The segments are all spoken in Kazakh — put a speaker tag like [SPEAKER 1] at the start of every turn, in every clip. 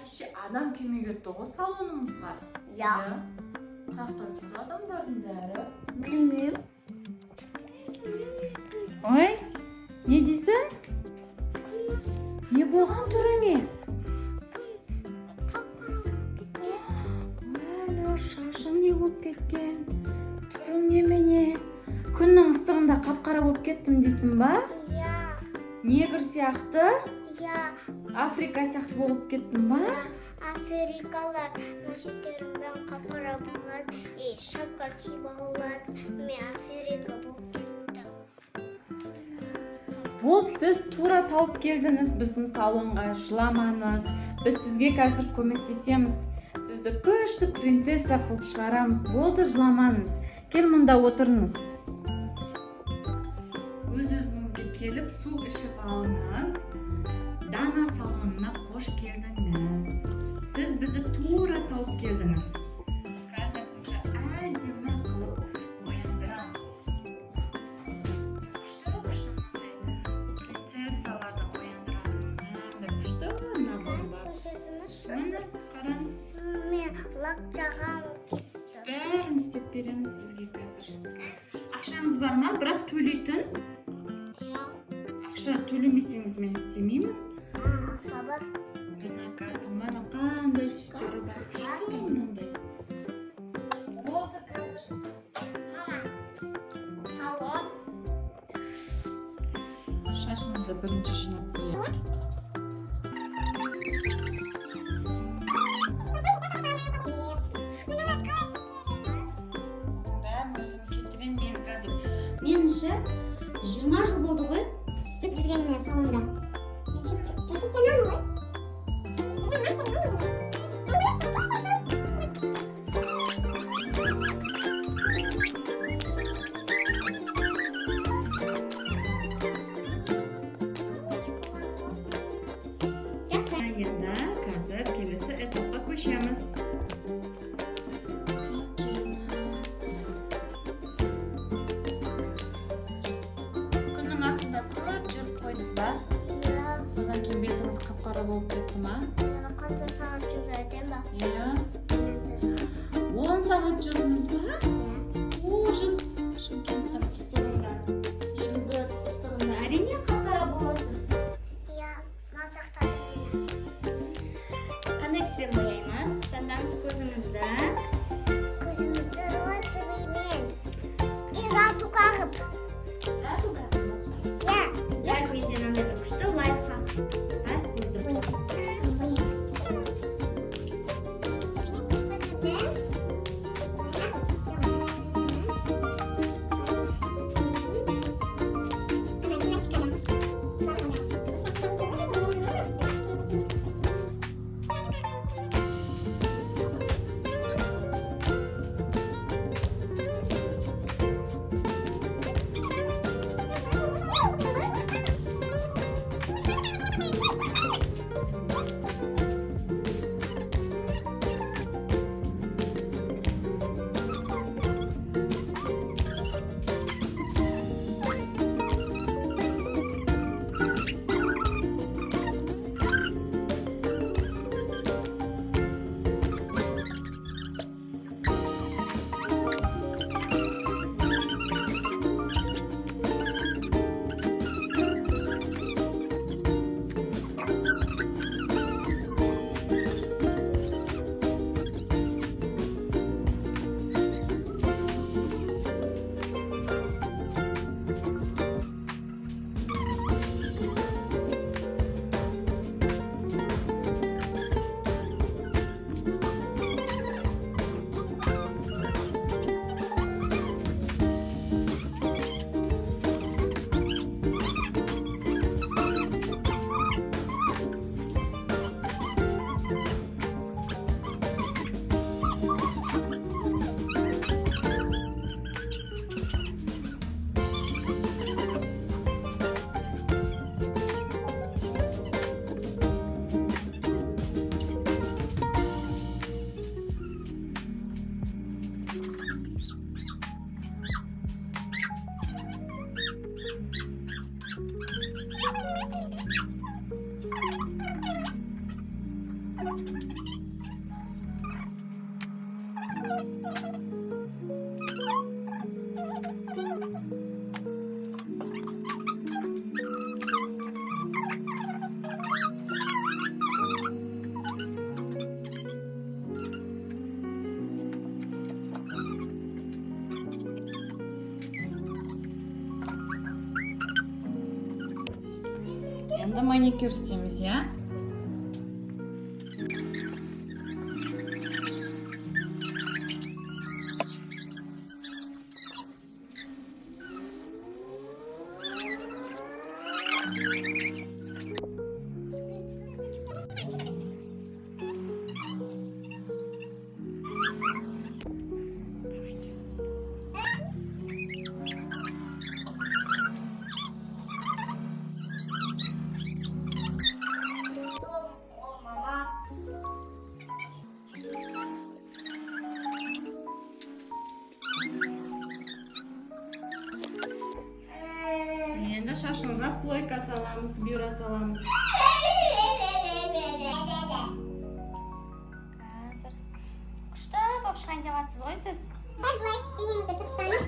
[SPEAKER 1] киши адам келмей кетті ғой салонымызға.
[SPEAKER 2] Иә.
[SPEAKER 1] Қаяқта жүр адамдардың бәрі?
[SPEAKER 2] Білмеймін.
[SPEAKER 1] Ой, не дейсің? Не болған түріңе? Әлі шашың не болып кеткен? Түрің немене? Күннің ыстығында қап-қара болып кеттім дейсің ба?
[SPEAKER 2] Иә.
[SPEAKER 1] Негр сияқты?
[SPEAKER 2] Иә.
[SPEAKER 1] Африка сияқты болып кеттің ба?
[SPEAKER 2] Африкалар нашеттерім бәрін қап-қара болады, шапка киіп алады. Мен Африка болып кеттім.
[SPEAKER 1] Болды, сіз тура тауып келдіңіз біздің салонға, жыламаңыз. Біз сізге қазір көмектесеміз. Сізді күшті принцесса қылып шығарамыз. Болды, жыламаңыз. Кел мұнда отырыңыз. Өз-өзіңізге келіп су ішіп алыңыз. Дана салонына қош келдіңіз. Сіз бізді тура тауып келдіңіз. Қазір сізді әдемі қылып ояндырамыз. Күшті мынандай принцессаларды ояндыратын. Мынандай күшті набор бар. Міне, қараңыз.
[SPEAKER 2] Мен лак жағам кетті.
[SPEAKER 1] Бәрін істеп береміз сізге қазір. Ақшаңыз бар ма? Бірақ төлейтін.
[SPEAKER 2] Иә.
[SPEAKER 1] Ақша төлемесеңіз мен істемеймін.
[SPEAKER 2] Ақша бар.
[SPEAKER 1] Міне қазір мына қандай түстері бар. Күшті мынандай. Болды қазір.
[SPEAKER 2] Мама, салон.
[SPEAKER 1] Шашыңызды бірінші жинап қояйын. Бәрін өзім кетірем мен қазір.
[SPEAKER 2] Меніңше 20 жыл болды ғой істеп жүргеніме салонда. Меніңше профессионал ғой.
[SPEAKER 1] Енді қазір келесі этапқа көшеміз. Күннің астында көп жүріп қойдыңыз ба?
[SPEAKER 2] Иә.
[SPEAKER 1] Содан кейін бетіңіз қап-қара болып кетті ма?
[SPEAKER 2] Қанша сағат жүрдім ба?
[SPEAKER 1] Иә.
[SPEAKER 2] 10
[SPEAKER 1] 10 сағат жүрдіңіз ба?
[SPEAKER 2] Иә.
[SPEAKER 1] Ужас. Шымкенттің ыстығында. 50 градус ыстығында әрине қап-қара боласыз.
[SPEAKER 2] Иә, мазақтадым.
[SPEAKER 3] Қандай түспен бояймыз? Таңдаңыз көзімізді.
[SPEAKER 2] Көзімізді ролсыбеймен. И рату қағып.
[SPEAKER 3] Ратуға.
[SPEAKER 2] Иә.
[SPEAKER 3] Қазір менде мынандай бір күшті лайфхак бар. Көзді бояп.
[SPEAKER 1] Endi manikür isteymiz ya.
[SPEAKER 2] Mama.
[SPEAKER 1] Endi shashingizga ployka solamiz, byuro solamiz.
[SPEAKER 3] Hozir. Qushda bo'lib chiqang deyapsiz qo'y siz.
[SPEAKER 2] Sal bo'lay, dengizni tutamiz.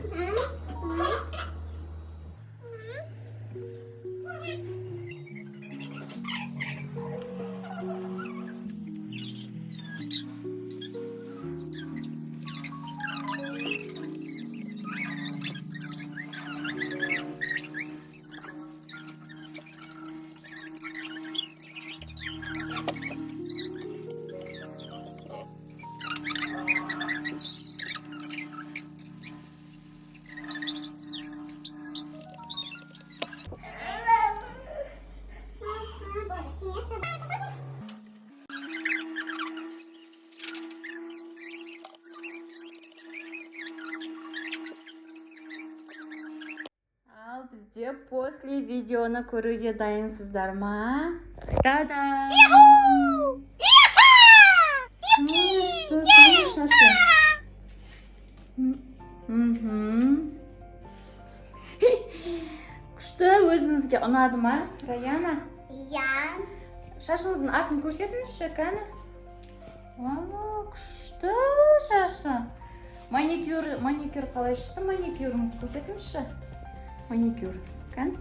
[SPEAKER 1] Al bizde после videoni ko'ruvga dayinsizlarmi? Tada! Что ты, Шаша? Qushda o'zingizga unadimi, Rayana?
[SPEAKER 2] Ya.
[SPEAKER 1] Shashingizni artini ko'rsatingizchi, qani? Vau, qushda Shasha. Manikür qalay ishdi? Manikyuringizni ko'rsatingizchi. Manikür, qani?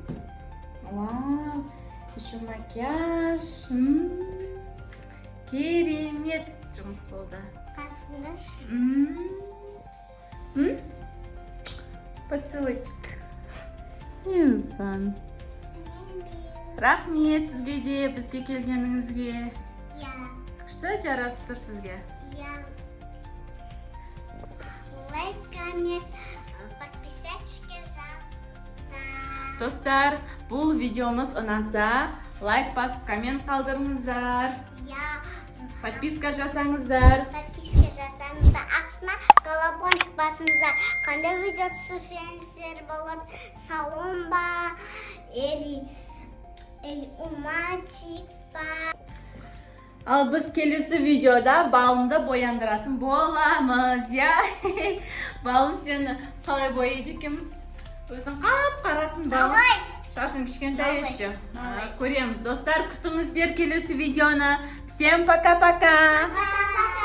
[SPEAKER 1] Vau, еще макияж. Keremet жұмыс болды. Поцелуйчик. Инсан. Рахмет сізге де, бізге келгеніңізге. Что жарасып тұр сізге?
[SPEAKER 2] Лайками, подписочки жазыңыздар.
[SPEAKER 1] Достар, бұл видеомыз ұнаса, лайк басып, коммент қалдырыңыздар. Подписка жасаңыздар.
[SPEAKER 2] Подписка жасаңыздар. Астына колокольчик басыңыздар. Қандай видео түсірсеңіздер болады. Салон ба, уматик ба.
[SPEAKER 1] Ал біз келесі видеода балымды бояндыратын боламыз, я? Балым сені қалай бояйды екенбіз? Өзің қап-қарасын балым. Шашың кішкентай еще. Көреміз. Достар, күтіңіздер келесі видеоны. Всем пока-пока.
[SPEAKER 2] Пока-пока.